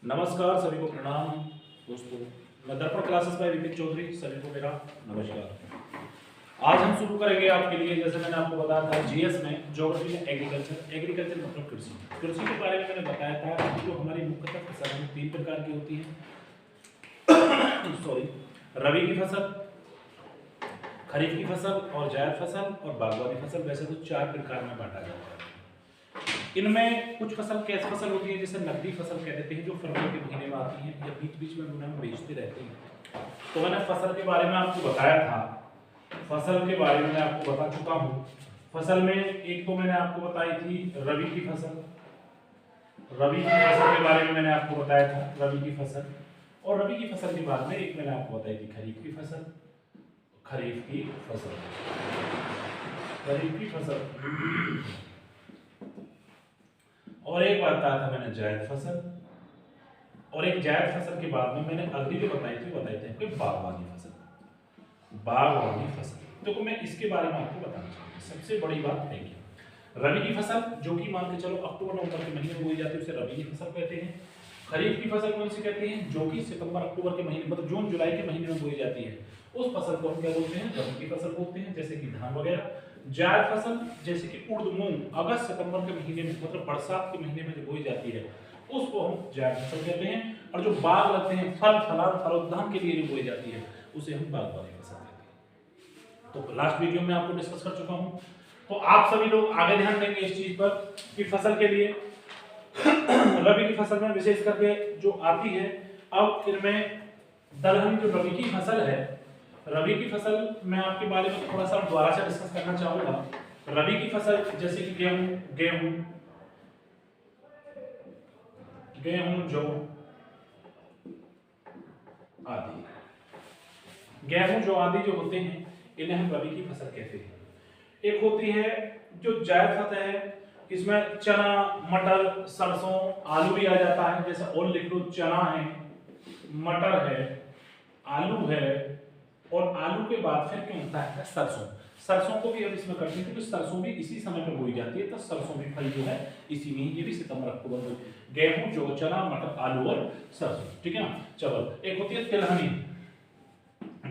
नमस्कार, सभी को प्रणाम। दोस्तों, मैं दर्पण क्लासेस बाय विपिन चौधरी, सभी को मेरा नमस्कार। आज हम शुरू करेंगे आपके लिए, जैसे मैंने आपको बताया था जीएस में, ज्योग्राफी में एग्रीकल्चर मतलब कृषि। कृषि के बारे में मैंने बताया था कि जो हमारी मुख्यतः फसल 3 प्रकार की होती है। सॉरी, रबी की फसल, खरीफ की फसल और जायद फसल और बागवानी फसल। वैसे तो 4 प्रकार में बांटा जाता है। इनमें कुछ फसल कैसी फसल होती है जिसे नकदी फसल कह देते हैं, जो फरवरी के महीने में आती है या बीच बीच में हम बेचते रहते हैं। तो मैंने फसल के बारे में आपको बताया था, फसल के बारे में मैं आपको बता चुका हूँ। फसल में एक तो मैंने आपको बताई थी रबी की फसल। रबी की फसल के बारे में मैंने आपको बताया था, रबी की फसल। और रबी की फसल के बाद में एक मैंने आपको बताई थी खरीफ की फसल। खरीफ की फसल, खरीफ की फसल और एक बात बताया था मैंने जायद फसल। और एक जायद फसल के बाद में मैंने अगली जो बताई थी कोई बागवानी फसल। बागवानी फसल तो मैं इसके बारे में आपको बताना चाहूंगा। सबसे बड़ी बात है कि रबी की फसल जो कि मान के चलो अक्टूबर नवंबर के महीने में बोई जाती है, उसे रबी की फसल कहते हैं। खरीफ की फसल कौन सी कहते हैं? जो कि सितंबर अक्टूबर के महीने मतलब जून जुलाई के महीने में बोई जाती है, उस फसल को हम क्या बोलते हैं? रबी की फसल बोलते हैं, जैसे कि धान वगैरह। जायद फसल जैसे कि उर्द, मूंग अगस्त सितंबर के महीने में मतलब बरसात के महीने में जो बोई जाती है, उसको हम जायद फसल कहते हैं। और जो बाग लगते हैं, फल फलान फलोद्यान के लिए जो बोई जाती है, उसे हम बागवानी फसल कहते हैं। तो लास्ट वीडियो में आपको डिस्कस कर चुका हूं। तो आप सभी लोग आगे ध्यान देंगे इस चीज पर कि फसल के लिए रबी की फसल में विशेष करके जो आती है। अब इनमें दलहन जो रबी की फसल है, रबी की फसल मैं आपके बारे में थोड़ा सा दोबारा से डिस्कस करना चाहूंगा। रबी की फसल जैसे कि गेहूं, जौ आदि। गेहूं जौ आदि जो होते हैं, इन्हें हम रबी की फसल कहते हैं। एक होती है जो जायद फसल है, इसमें चना, मटर, सरसों, आलू भी आ जाता है। जैसे और लिख लो, चना है, मटर है, आलू है, और आलू के बाद फिर क्यों होता है? सरसों। सरसों को भी अब इसमें करते हैं क्योंकि सरसों भी इसी समय पे बोई जाती है, तो सरसों भी फल जो है इसी में, ये भी सितंबर अक्टूबर में। गेहूं, जौ, चना, मटर, आलू और सरसों, ठीक है ना। चलो, एक होती है तिलहनी,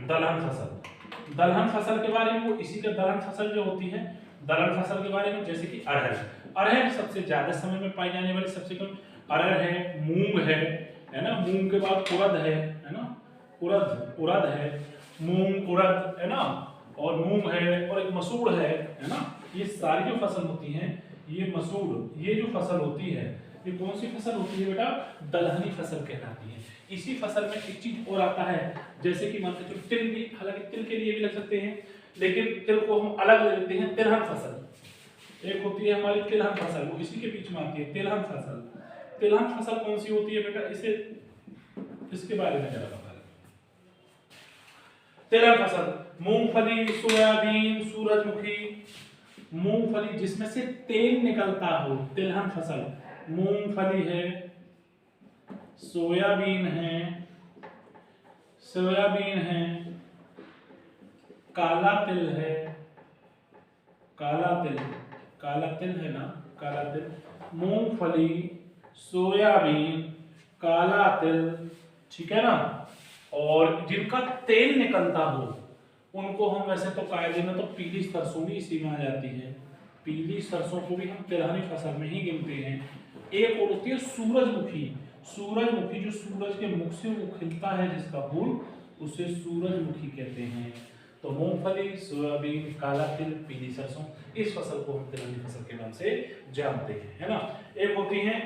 दलहन फसल। दलहन फसल के बारे में, वो इसी का दलहन फसल जो होती है, दलहन फसल के बारे में, जैसे कि अरहर। अरहर सबसे ज्यादा समय में पाई जाने वाली सबसे कम अरहर है, मूंग है ना। मूंग के बाद उड़द है ना। उड़द है, मूंग, उड़द है ना, और मूंग है, और एक मसूर है ना। ये सारी जो फसल होती हैं, ये मसूर, ये जो फसल होती है, ये कौन सी फसल होती है बेटा? दलहनी फसल कहलाती है। इसी फसल में एक चीज और आता है, जैसे कि मान के चलो तिल भी, हालांकि तिल के लिए भी लग सकते हैं, लेकिन तिल को हम अलग ले लेते हैं, तिलहन फसल। एक होती है हमारी तिलहन फसल, वो इसी के बीच में आती है, तिलहन फसल। तिलहन फसल कौन सी होती है बेटा? इसे, इसके बारे में जरा बता। तिलहन फसल मूंगफली, सोयाबीन, सूरजमुखी। मूंगफली जिसमें से तेल निकलता हो, तिलहन फसल। मूंगफली है, सोयाबीन है, काला तिल है, काला तिल है ना, काला तिल। मूंगफली, सोयाबीन, काला तिल, ठीक है ना। और जिनका तेल निकलता हो, उनको हम वैसे तो कायदे में तो पीली सरसों भी इसी में आ जाती है। पीली सरसों को भी हम तिलहनी फसल में ही गिनते हैं। एक और होती है सूरजमुखी। सूरजमुखी जो सूरज के मुख से वो खिलता है, जिसका फूल, उसे सूरजमुखी कहते हैं। तो मूंगफली, सोयाबीन, काला तिल, पीली सरसों, इस फसल को हम तिलहनी फसल के नाम से जानते हैं, है ना। एक होती है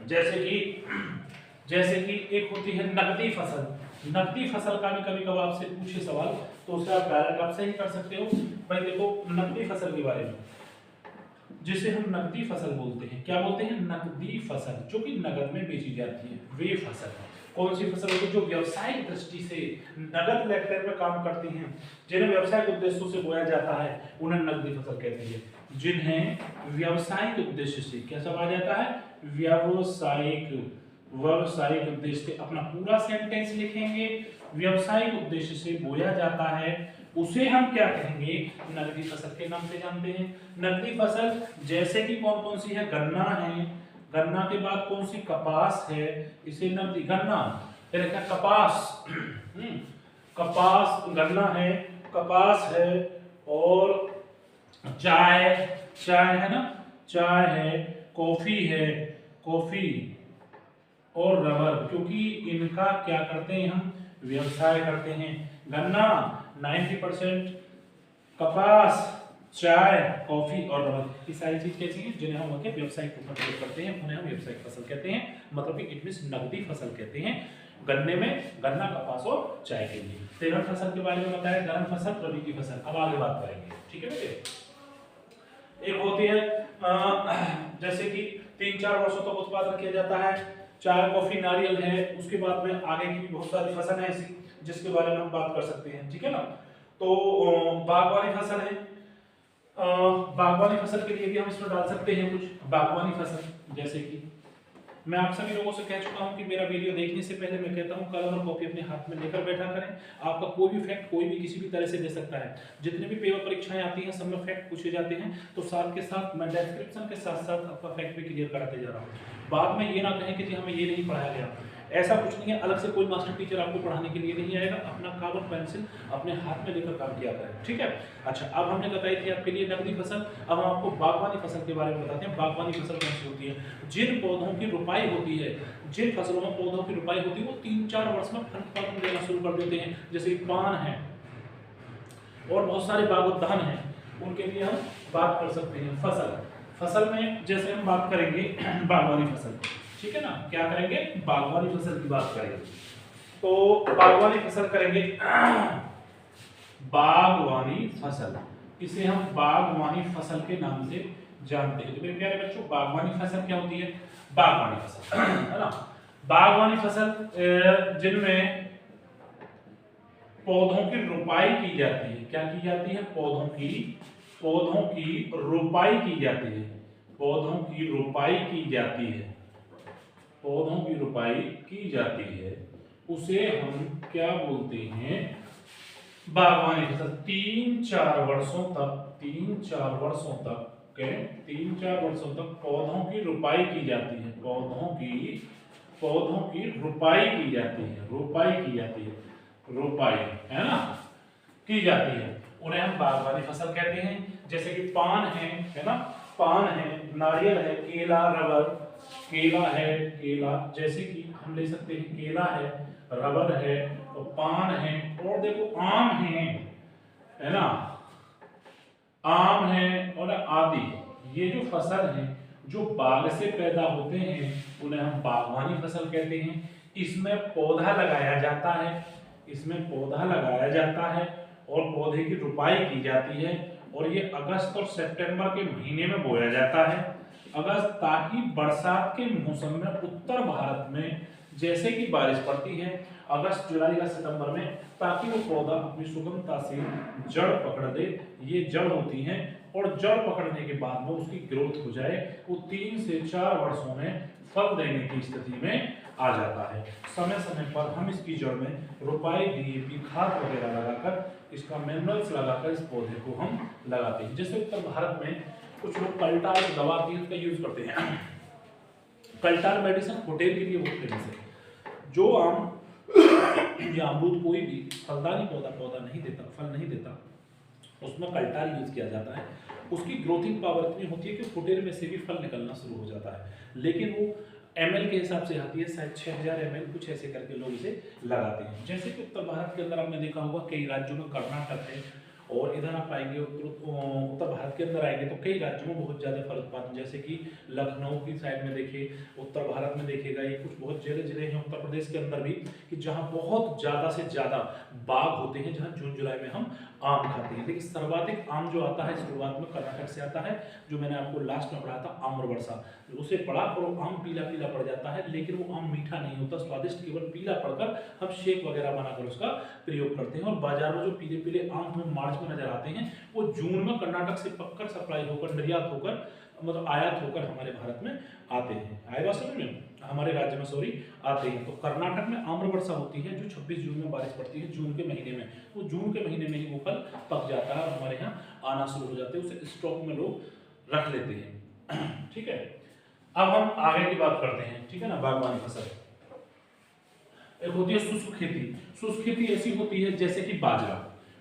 जैसे कि एक होती है नकदी फसल। नकदी फसल का भी कभी कभी आपसे पूछे सवाल, तो उससे आप डायरेक्ट आप सही कर सकते हो। भाई देखो, नकदी फसल के बारे में, जिसे हम नकदी फसल बोलते हैं, क्या बोलते हैं? नकदी फसल, जो कि नगद में बेची जाती है, वे फसल है। कौन सी फसल होती है? जो व्यवसायिक दृष्टि से नगद लेकर में काम करती हैं, जिन्हें व्यवसायिक उद्देश्यों से बोया जाता है, उन्हें नकदी फसल कहते हैं। जिन्हें व्यवसायिक उद्देश्य से, क्या सब आ जाता है? व्यवसायिक उद्देश्य से, अपना पूरा सेंटेंस लिखेंगे, व्यवसायिक उद्देश्य से बोया जाता है, उसे हम क्या कहेंगे? नकदी फसल के नाम से जानते हैं। नकदी फसल जैसे कि कौन कौन सी है? गन्ना है, गन्ना के बाद कौन सी, कपास है, इसे नकदी, गन्ना फिर क्या, कपास, कपास, गन्ना है, कपास है, और चाय, चाय है ना, चाय है, कॉफी है, कॉफी, और रबर, क्योंकि इनका क्या करते हैं हम, व्यवसाय करते हैं। गन्ना 90%, कपास, चाय, कॉफी और रबर, ये सारी चीज कैसी हैं, जिन्हें हम उनके व्यवसायिक रूप में प्रयोग करते हैं, उन्हें हम व्यवसायिक फसल कहते हैं, मतलब कि इट मींस नकदी फसल कहते हैं गन्ने में, गन्ना, कपास और चाय के लिए। तेरह फसल के बारे में बताया, गर्म फसल, रबी की फसल। अब आगे बात करेंगे, ठीक है बेटे। एक होती है जैसे कि 3-4 वर्षों तक उत्पादन किया जाता है, चाय, कॉफी, नारियल है, उसके बाद में आगे की भी बहुत सारी फसल है ऐसी जिसके बारे में हम बात कर सकते हैं, ठीक है ना। तो बागवानी फसल है, बागवानी फसल के लिए भी हम इसमें डाल सकते हैं कुछ बागवानी फसल, जैसे कि मैं आप सभी लोगों से कह चुका हूं कि मेरा वीडियो देखने से पहले मैं कहता हूं कलम और कॉपी अपने हाथ में लेकर बैठा करें। आपका कोई भी फैक्ट कोई भी किसी भी तरह से दे सकता है, जितने भी पेपर परीक्षाएं आती हैं सब में फैक्ट पूछे जाते हैं, तो साथ के साथ मैं डिस्क्रिप्शन के साथ साथ आपका फैक्ट भी क्लियर कराते जा रहा हूँ। बाद में ये ना कहें कि जी हमें ये नहीं पढ़ाया गया, ऐसा कुछ नहीं है, अलग से कोई मास्टर टीचर आपको पढ़ाने के लिए नहीं आएगा, अपना कागज पेंसिल अपने हाथ में लेकर काम किया करें, ठीक है। अच्छा, अब हमने बताई थी आपके लिए नकदी फसल, अब हम आपको बागवानी फसल के बारे में बताते हैं। बागवानी फसल कौन सी होती है, जिन पौधों की रोपाई होती है, जिन फसलों में पौधों की रोपाई होती है वो 3-4 वर्ष में फल उत्पादन देना शुरू कर देते हैं, जैसे पान है और बहुत सारे बागोद्यान हैं, उनके लिए हम बात कर सकते हैं। फसल में जैसे हम बात करेंगे बागवानी फसल, ठीक है ना, क्या करेंगे, बागवानी फसल की बात करेंगे। तो बागवानी फसल करेंगे, बागवानी फसल, इसे हम बागवानी फसल के नाम से जानते हैं। तो मेरे प्यारे बच्चों, बागवानी फसल क्या होती है, बागवानी फसल है ना, बागवानी फसल जिनमें पौधों की रोपाई की जाती है, क्या की जाती है, पौधों की रोपाई की जाती है, पौधों की रोपाई की जाती है, पौधों की रोपाई की जाती है, उसे हम क्या बोलते हैं, बागवानी फसल। 3-4 वर्षों तक पौधों की रोपाई की जाती है, पौधों की रोपाई की जाती है, रोपाई है ना, की जाती है, उन्हें हम बागवानी फसल कहते हैं। जैसे कि पान है ना, पान है, नारियल है, केला, रबर, केला है, केला, जैसे कि हम ले सकते हैं केला है, रबर है, तो पान है, और देखो आम है ना, आम है और आदि, ये जो फसल है जो बाग से पैदा होते हैं उन्हें हम बागवानी फसल कहते हैं। इसमें पौधा लगाया जाता है, और पौधे की रोपाई की जाती है, और ये अगस्त और सितंबर के महीने में बोया जाता है, अगस्त, ताकि बरसात के मौसम में उत्तर भारत में जैसे कि बारिश पड़ती है अगस्त, जुलाई या सितंबर में, ताकि वो पौधा अपनी सुगमता से जड़ पकड़ दे, ये जड़ होती हैं, और जड़ पकड़ने के बाद में उसकी ग्रोथ हो जाए, वो 3 से 4 वर्षों में फल देने की स्थिति में आ जाता है। समय समय पर हम इसकी जड़ में रोपाई, डीएपी, खाद वगैरह लगाकर, इसका मिनरल्स लगाकर इस पौधे को हम लगाते हैं। जैसे उत्तर भारत में कुछ लोग कल्टार दवा आती है उसका यूज करते हैं, कल्टार मेडिसिन होटेल के लिए बहुत फेमस है। जो आम या अमरूद कोई भी फलदारी पौधा नहीं देता, फल नहीं देता, उसमें कल्टार यूज किया जाता है, उसकी ग्रोथिंग पावर इतनी होती है कि फुटेर में से भी फल निकलना शुरू हो जाता है, लेकिन वो ml के हिसाब से आती है, शायद 6000 ml कुछ ऐसे करके लोग इसे लगाते हैं। जैसे कि उत्तर भारत के अंदर आपने देखा होगा कई राज्यों में, कर्नाटक है, और इधर आप आएंगे उत्तर भारत के अंदर आएंगे तो कई राज्यों में बहुत ज़्यादा फल उत्पादन, जैसे कि लखनऊ की साइड में देखिए, उत्तर भारत में देखिएगा, ये कुछ बहुत जिले हैं उत्तर प्रदेश के अंदर भी, कि जहाँ बहुत ज़्यादा से ज़्यादा बाग होते हैं, जहाँ जून जुलाई में हम आम खाते हैं। लेकिन सर्वाधिक आम जो आता है शुरुआत में कर्नाटक से आता है, जो मैंने आपको लास्ट में पढ़ा था आम्रवर्षा, उसे पढ़ा और आम पीला पीला पड़ जाता है, लेकिन वो आम मीठा नहीं होता, स्वादिष्ट केवल पीला पड़कर हम शेक वगैरह बनाकर उसका प्रयोग करते हैं। और बाजार में जो पीले पीले आम हमें मार्च में नजर आते हैं, वो जून में कर्नाटक से पककर सप्लाई होकर, निर्यात होकर, मतलब आयात होकर हमारे भारत में आते हैं, आएगा समझ में, हमारे राज्य में सॉरी आते हैं। तो कर्नाटक में आम्रवर्षा होती है जो 26 जून में बारिश पड़ती है, जून के महीने में, तो जून के महीने में ही वो फल पक जाता है और हमारे यहाँ आना शुरू हो जाते हैं, उसे स्टॉक में लोग रख लेते हैं। ठीक है, अब हम आगे की बात करते हैं, ठीक है ना। बागवानी फसल एक होती है शुष्क खेती। शुष्क खेती ऐसी होती है जैसे कि बाजरा।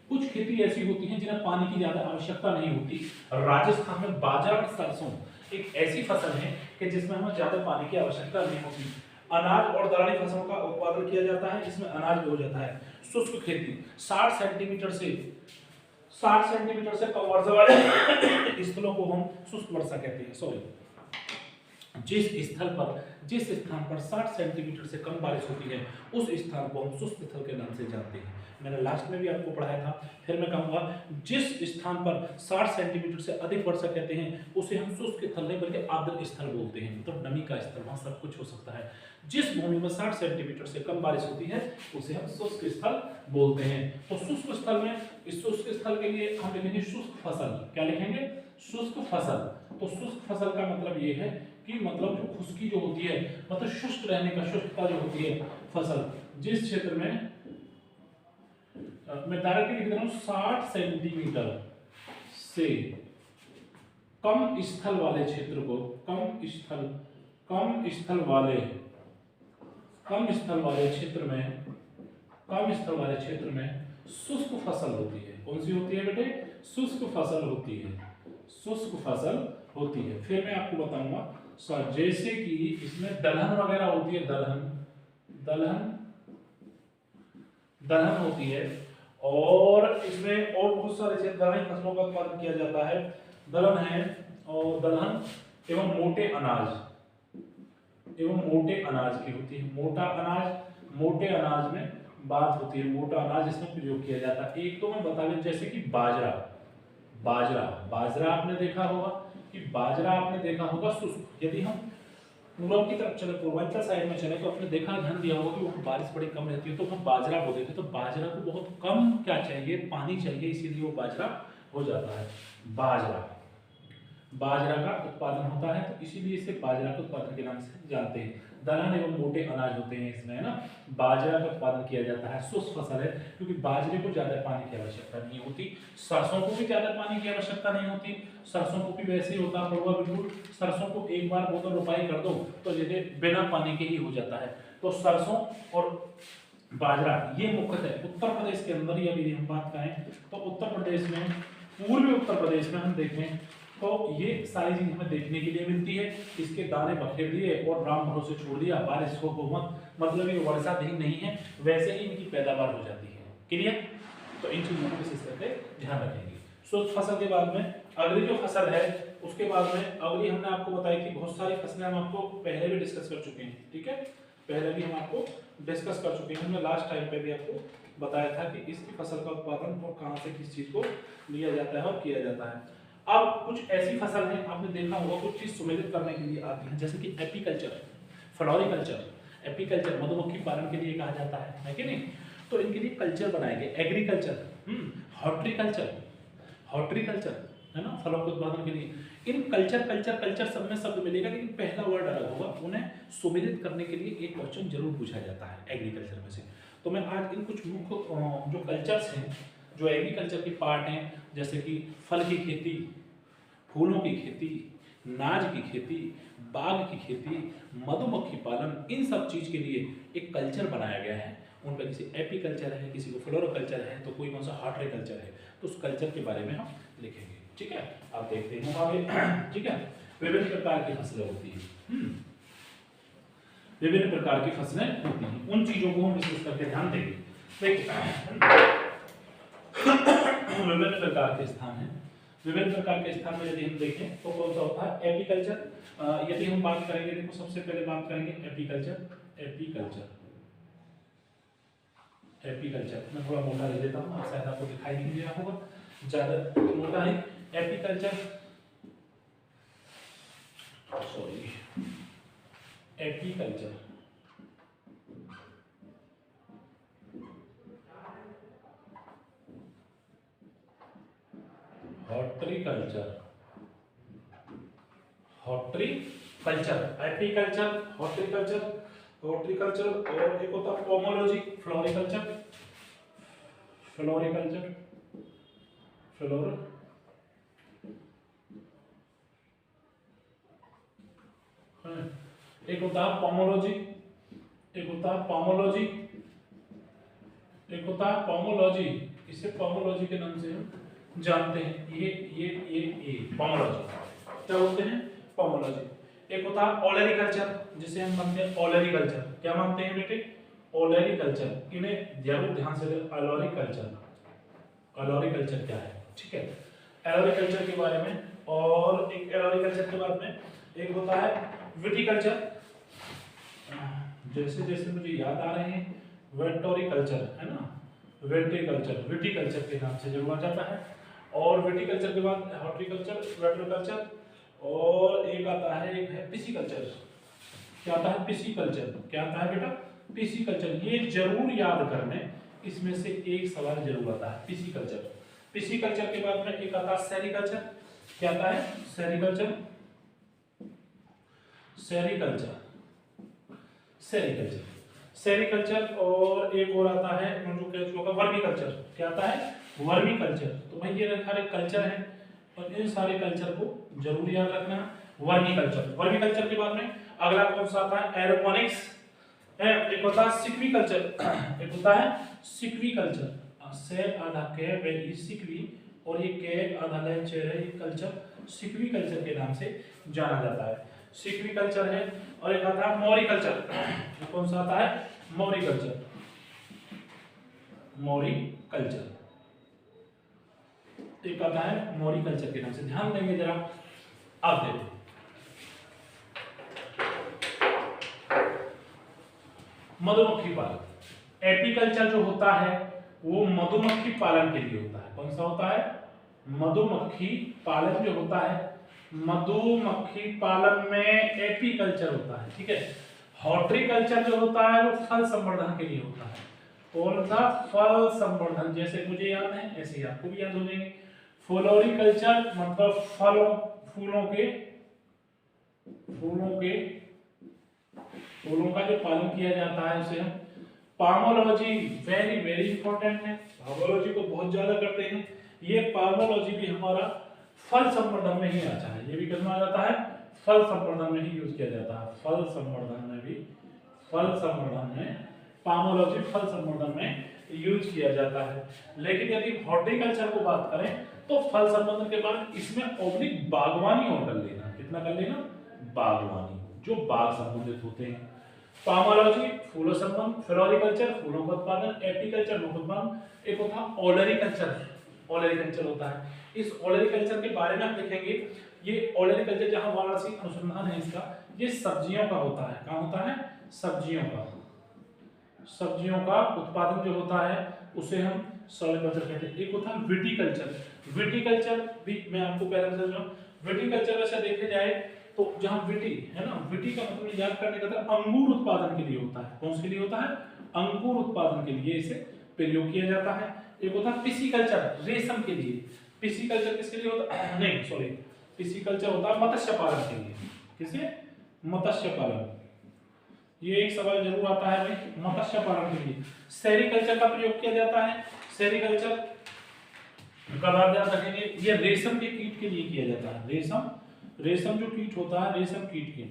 कुछ खेती ऐसी होती है जिन्हें पानी की ज्यादा आवश्यकता नहीं होती। राजस्थान में बाजरा और सरसों एक ऐसी फसल है कि जिसमें हमें ज्यादा पानी की आवश्यकता नहीं होती। अनाज और दलहनी फसलों का उत्पादन किया जाता है, इसमें अनाज भी हो जाता है। शुष्क खेती 60 सेंटीमीटर से कम वर्षा वाले स्थलों को हम शुष्क वर्षा कहते हैं। सॉरी, जिस स्थान पर 60 सेंटीमीटर से कम बारिश होती है उस स्थान को हम शुष्क स्थल के नाम से जानते हैं। मैंने लास्ट में भी आपको पढ़ाया था, फिर मैं कहूंगा जिस स्थान पर 60 सेंटीमीटर से अधिक वर्षा कहते हैं उसे हम शुष्क स्थल नहीं बल्कि आर्द्र स्थल बोलते हैं, मतलब नमी का स्थल, वहां सब कुछ हो सकता है। जिस भूमि में 60 सेंटीमीटर से कम बारिश होती है उसे हम शुष्क स्थल बोलते हैं। तो शुष्क स्थल में, इस शुष्क स्थल के लिए हम लिखेंगे शुष्क फसल। क्या लिखेंगे? शुष्क फसल। तो शुष्क फसल का मतलब ये है कि मतलब जो खुश्की जो होती है, मतलब शुष्क रहने का, शुष्कता जो होती है फसल, जिस क्षेत्र में मैं डायरेक्टली लिख रहा हूं 60 सेंटीमीटर से कम स्थल वाले क्षेत्र को कम स्थल वाले क्षेत्र में शुष्क फसल होती है। कौन सी होती है बेटे? शुष्क फसल होती है। शुष्क फसल होती है। फिर मैं आपको बताऊंगा सर, जैसे कि इसमें दलहन वगैरह होती है, दलहन होती है, और इसमें और बहुत सारे क्षेत्र दलहनी फसलों का उत्पादन किया जाता है। दलहन है, और दलहन एवं मोटे अनाज की होती है। मोटे अनाज में बात होती है, मोटा अनाज इसमें प्रयोग किया जाता है। एक तो मैं बता दें, जैसे कि बाजरा आपने देखा होगा शुष्क। यदि हम पूर्व की तरफ चले, पूर्वांचल साइड में चले, तो आपने ध्यान दिया होगा कि वहाँ बारिश बड़ी कम रहती है, तो हम बाजरा बोलते थे। तो बाजरा को बहुत कम क्या चाहिए? पानी चाहिए, इसीलिए वो बाजरा हो जाता है। बाजरा का उत्पादन होता है, तो इसीलिए इसे बाजरा के उत्पादन के नाम से जानते हैं। दलहन एवं मोटे अनाज होते हैं इसमें, है ना। बाजरा का उत्पादन किया जाता है, शुष्क फसल है, क्योंकि बाजरे को ज्यादा पानी की आवश्यकता नहीं होती। सरसों को भी ज्यादा पानी की आवश्यकता नहीं होती। सरसों को भी वैसे ही होता होगा बिल्कुल। सरसों को एक बार बोतल रोपाई कर दो तो जैसे बिना पानी के ही हो जाता है। तो सरसों और बाजरा ये मुख्यतः उत्तर प्रदेश के अंदर ही, अभी हम बात करें तो उत्तर प्रदेश में, पूर्वी उत्तर प्रदेश में हम देखें तो ये सारी चीज हमें देखने के लिए मिलती है। इसके दाने बखेर दिए और राम भरोसे छोड़ दिया, बारिश हो मत, मतलब ये वर्षाधीन नहीं है, वैसे ही इनकी पैदावार हो जाती है। क्लियर? तो इन चीजों को विशेष करके ध्यान रखेंगे। शुष्क फसल के बाद में अगली जो फसल है, उसके बाद में अगली हमने आपको बताई कि बहुत सारी फसलें हम आपको पहले भी डिस्कस कर चुके हैं, ठीक है। पहले भी हम आपको डिस्कस कर चुके हैं। हमने लास्ट टाइम पे भी आपको बताया था कि इसकी फसल का उत्पादन और कहां से किस चीज को लिया जाता है और किया जाता है। अब कुछ ऐसी फसल है, आपने देखा होगा, कुछ चीज सुमेलित करने के लिए आती है, जैसे कि एपीकल्चर, फ्लोरिकल्चर। एपीकल्चर मधुमक्खी पालन के लिए कहा जाता है कि नहीं। तो इनके लिए कल्चर बनाए गए। एग्रीकल्चर, हॉर्टिकल्चर, है ना, फलों के उत्पादन के लिए। इन कल्चर सब में शब्द मिलेगा, लेकिन पहला वर्ड अलग होगा। उन्हें सुमेलित करने के लिए एक क्वेश्चन जरूर पूछा जाता है एग्रीकल्चर में से। तो मैं आज इन कुछ मुख्य जो कल्चर्स हैं, जो एग्रीकल्चर के पार्ट हैं, जैसे कि फल की खेती, फूलों की खेती, नाज की खेती, बाग की खेती, मधुमक्खी पालन, इन सब चीज के लिए एक कल्चर बनाया गया है। उनका किसी एपीकल्चर है, किसी को फ्लोरोकल्चर है, तो कोई कौन सा हॉर्टिकल्चर है, तो उस कल्चर के बारे में हम लिखेंगे, ठीक है। आप देखते हैं आगे, ठीक है। विभिन्न प्रकार की फसलें होती हैं, विभिन्न प्रकार की फसलें होती हैं, उन चीजों को हम विशेष करके ध्यान देंगे। देखिए विभिन्न प्रकार के स्थान हैं। विभिन्न प्रकार के स्थान में यदि हम देखें तो कौन सा होता है? एपीकल्चर। यदि हम बात करेंगे, देखो सबसे पहले बात करेंगे एपीकल्चर। मैं थोड़ा मोटा ले लेता हूँ, शायद आपको दिखाई नहीं दे रहा होगा, ज्यादा मोटा है। Apiculture, sorry, apiculture horticulture, apiculture, horticulture, और एक होता है पोमोलॉजी, फ्लोरिकल्चर, एक होता है पोमोलॉजी, एक होता है पोमोलॉजी, एक होता है पोमोलॉजी। इसे पोमोलॉजी के नाम से हम जानते हैं। ये पोमोलॉजी क्या बोलते हैं? पोमोलॉजी। एक होता है ओलेरिकल्चर, जिसे हम मानते हैं ओलेरिकल्चर। क्या मानते हैं बेटे? ओलेरिकल्चर। इन्हें जरूर ध्यान से दें। एलोरिकल्चर, एलोरिकल्चर क्या है? ठीक है, एलोरिकल्चर के बारे में। और एक एलोरिकल्चर के बाद में एक होता है विटिकल्चर। जैसे जैसे मुझे याद आ रहे हैं, वेटोरिकल्चर है ना, वेटिकल्चर, विटिकल्चर के नाम से जाना जाता है। और विटिकल्चर के बाद हॉर्टिकल्चर, वेटोरिकल्चर, और एक आता है, एक है पिसिकल्चर। क्या आता है? पिसिकल्चर। क्या आता है बेटा? पिसिकल्चर। ये जरूर याद करने, इसमें से एक सवाल जरूर आता है, पिसिकल्चर। पिसिकल्चर के बाद में एक आता है सेरिकल्चर। क्या आता है? Sericulture, sericulture, sericulture, sericulture. और एक और आता है जो केंचुओं का, वर्मीकल्चर। क्या आता है? वर्मीकल्चर। तो भाई ये सारे कल्चर हैं और इन सारे कल्चर को जरूर याद रखना। वर्मीकल्चर, वर्मीकल्चर के बाद में अगला कौन सा आता है? एरोपोनिक्स है। एक होता है सिक्वीकल्चर, एक होता है सिक्वीकल्चर। से आधा के वे सिक्वी, और ये के आधा ले चेहरे, ये कल्चर सिक्वीकल्चर के नाम से जाना जाता है। सिक्वीकल्चर है। और एक आता है मोरिकल्चर। कौन सा आता है? Moriculture, moriculture. एक आता है मोरिकल्चर के नाम से, ध्यान देंगे जरा। अब देखो मधुमक्खी पालन। एपीकल्चर जो होता है वो मधुमक्खी पालन के लिए होता है। कौन सा होता है? मधुमक्खी पालन जो होता है, मधुमक्खी पालन में एपीकल्चर होता है। ठीक है। हॉर्टिकल्चर जो होता है वो फल संवर्धन के लिए होता है। कौन सा? फल संवर्धन। जैसे मुझे याद है ऐसे ही आपको भी याद हो जाएंगे। फ्लोरिकल्चर मतलब फलों, फूलों के फूलों का जो पालन किया जाता है उसे हम पामोलॉजी, वेरी वेरी इंपॉर्टेंट है। पामोलॉजी को बहुत ज्यादा करते हैं। ये पामोलॉजी भी हमारा फल संवर्धन में ही आता है। ये भी किसमें आ जाता है? फल संवर्धन में ही यूज किया जाता है। फल संवर्धन में भी, फल संवर्धन में पामोलॉजी फल संवर्धन में यूज किया जाता है। लेकिन यदि हॉर्टिकल्चर को बात करें तो फल संवर्धन के बाद इसमें ऑब्लिक बागवानी और कर लेना। कितना कर लेना? बागवानी, जो बाग संबंधित होते हैं। पामोलॉजी फूलों संबंध, फ्लोरिकल्चर फूलों का उत्पादन, एपीकल्चर उत्पादन, एक होता है ओलेरिकल्चर, ओलेरिकल्चर होता है। इस ओलेरिकल्चर के बारे में हम देखेंगे। ये ओलेरिकल्चर जहां वाराणसी अनुसंधान है इसका, ये सब्जियों का होता है। कहां होता है? सब्जियों का, सब्जियों का उत्पादन जो होता है उसे हम सॉलिकल्चर कहते हैं। एक होता है विटिकल्चर। विटिकल्चर भी मैं आपको पहले बता दूं। विटिकल्चर वैसे देखे जाए तो जहां विटी है ना, विटी का मतलब याद करने का था, अंगूर उत्पादन के लिए होता है। कौन से लिए होता है? अंगूर उत्पादन के लिए इसे प्रयोग किया जाता है। एक होता है पिसिकल्चर, रेशम के लिए। पिसिकल्चर किसके लिए होता है? नहीं सॉरी, पिसिकल्चर होता है मत्स्य पालन के लिए। किसे? मत्स्य पालन। ये एक सवाल जरूर आता है भाई, मत्स्य पालन के लिए। सेरिकल्चर का प्रयोग किया जाता है। सेरिकल्चर का बात याद रखेंगे, ये रेशम के कीट के लिए किया जाता है। रेशम, रेशम जो कीट होता है, रेशम कीट के,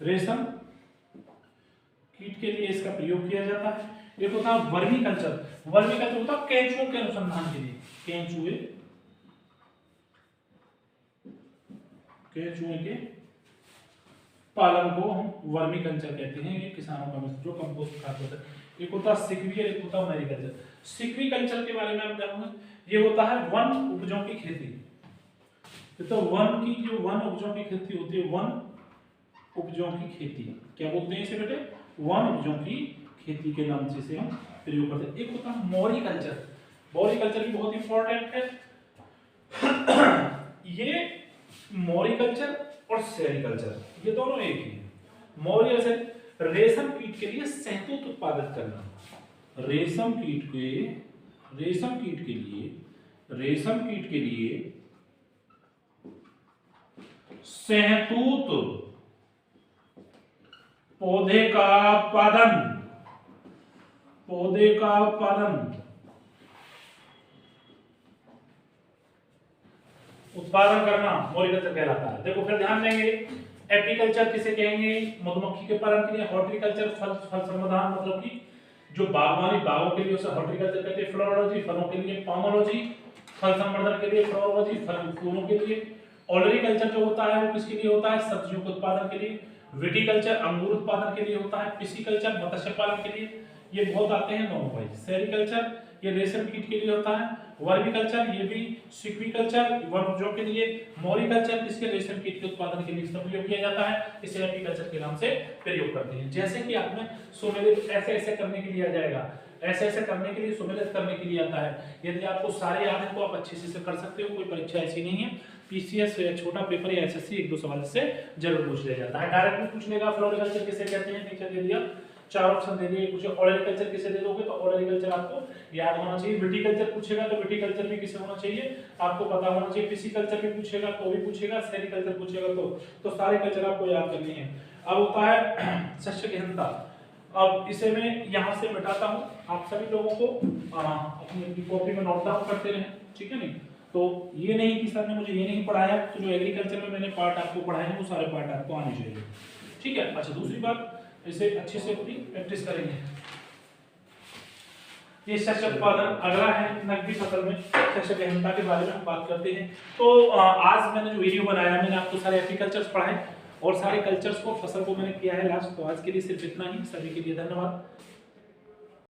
रेशम कीट के लिए इसका प्रयोग किया जाता है। एक होता है वर्मीकल्चर। वर्मीकल्चर होता है केंचुओं के अनुसंधान के लिए। केंचुए, केंचुए के पालन को हम वर्मीकल्चर कहते हैं। ये किसानों का जो कंपोस्ट खाद होता है। एक होता है सिक्वी, एक होता है मैरीकल्चर। सिक्वीकल्चर के बारे में आप जानोगे, ये होता है वन उपजों की खेती। तो वन की जो वन उपजों की खेती होती है, वन उपजों की खेती क्या बोलते हैं इसे बेटे? वन उपजों की खेती के नाम से इसे हम प्रयोग करते हैं। एक होता है मोरिकल्चर। मोरिकल्चर भी बहुत इंपॉर्टेंट है। ये मोरिकल्चर और सेरिकल्चर ये दोनों एक ही है। मोरिकल्चर रेशम कीट के लिए शहतूत उत्पादित करना। रेशम कीट के लिए शहतूत पौधे का उत्पादन करना मोरिकल्चर कहलाता है। देखो फिर ध्यान देंगे, एपीकल्चर किसे कहेंगे, मधुमक्खी के पालन के लिए। हॉर्टिकल्चर फल फल संवर्धन मतलब कि जो बागवानी बागों के लिए उसे हॉर्टिकल्चर कहते हैं। फ्लोरोलॉजी फलों के लिए। पोमोलॉजी फल संवर्धन के लिए। फ्लोरोलॉजी फल फूलों के लिए। ओलरीकल्चर जो होता है वो किसके लिए होता है, सब्जियों के उत्पादन के लिए। विटिकल्चर अंगूर उत्पादन के लिए होता है। पिसिकल्चर मत्स्य पालन के लिए। ये बहुत आते हैं दोनों भाई। सेरिकल्चर ये रेशम कीट के लिए होता है। वर्मिकल्चर ये भी। सिक्विकल्चर वनजों के लिए। मोरिकल्चर किसके, रेशम कीट के उत्पादन के लिए प्रयोग किया जाता है। इसे एपीकल्चर के नाम से प्रयोग करते हैं। जैसे कि आप में सुमेलित ऐसे ऐसे करने के लिए आ जाएगा, ऐसे ऐसे करने के लिए, सुमेलित करने के लिए आता है। यदि आपको सारे याद है तो आप अच्छे से कर सकते हो, कोई परीक्षा ऐसी नहीं है। पीसीएस या छोटा पेपर या एसएससी एक दो सवाल से जरूर पूछ लिया जाता है। डायरेक्ट भी पूछ लेगा। फ्लोरिकल्चर किसे कहते हैं, नीचे दे दिया, चार ऑप्शन दे दिए। कुछ ओलरीकल्चर किसे दे दोगे तो ओलरीकल्चर आपको याद होना चाहिए। विटिकल्चर पूछेगा तो विटिकल्चर भी किसे होना चाहिए, आपको पता होना चाहिए। पिसिकल्चर भी पूछेगा तो भी पूछेगा। सेरिकल्चर पूछेगा तो सारे कल्चर आपको याद करने हैं। अब होता है शस्य गहनता। अब इसे मैं यहाँ से मिटाता हूँ, आप सभी लोगों को अपनी कॉपी में नोट डाउन करते रहें, ठीक है नहीं। तो ये नहीं कि सर ने मुझे ये नहीं पढ़ाया, तो जो एग्रीकल्चर में मैंने पार्ट आपको पढ़ाए हैं वो सारे पार्ट आपको आने चाहिए, ठीक है। अच्छा, दूसरी बात, इसे अच्छे से अपनी प्रैक्टिस करेंगे। ये शस्य उत्पादन अगला है। नकदी फसल में शस्य गहनता के बारे में हम बात करते हैं। तो आज मैंने जो वीडियो बनाया, मैंने आपको सारे एपीकल्चर्स पढ़ाए और सारे कल्चर्स को, फसल को मैंने किया है लास्ट। तो आज के लिए सिर्फ इतना ही। सभी के लिए धन्यवाद।